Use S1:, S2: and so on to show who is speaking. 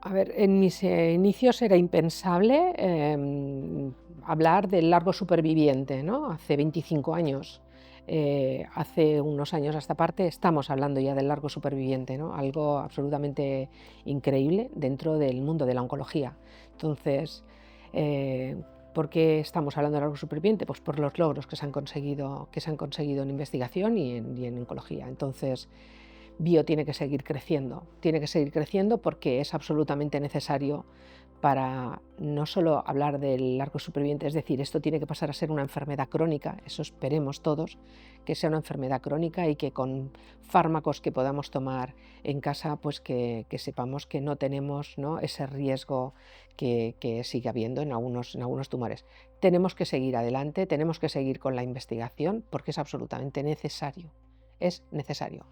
S1: A ver, en mis inicios era impensable hablar del largo superviviente, ¿no? Hace 25 años. Hace unos años a esta parte estamos hablando ya del largo superviviente, ¿no? Algo absolutamente increíble dentro del mundo de la oncología. Entonces, eh, ¿por qué estamos hablando del largo superviviente? Pues por los logros que se han conseguido en investigación y en oncología. Entonces, Bio tiene que seguir creciendo porque es absolutamente necesario para no solo hablar del largo superviviente, es decir, esto tiene que pasar a ser una enfermedad crónica, eso esperemos todos, que sea una enfermedad crónica y que con fármacos que podamos tomar en casa, pues que sepamos que no tenemos, ¿no?, ese riesgo que sigue habiendo en algunos tumores. Tenemos que seguir adelante, tenemos que seguir con la investigación porque es absolutamente necesario, es necesario.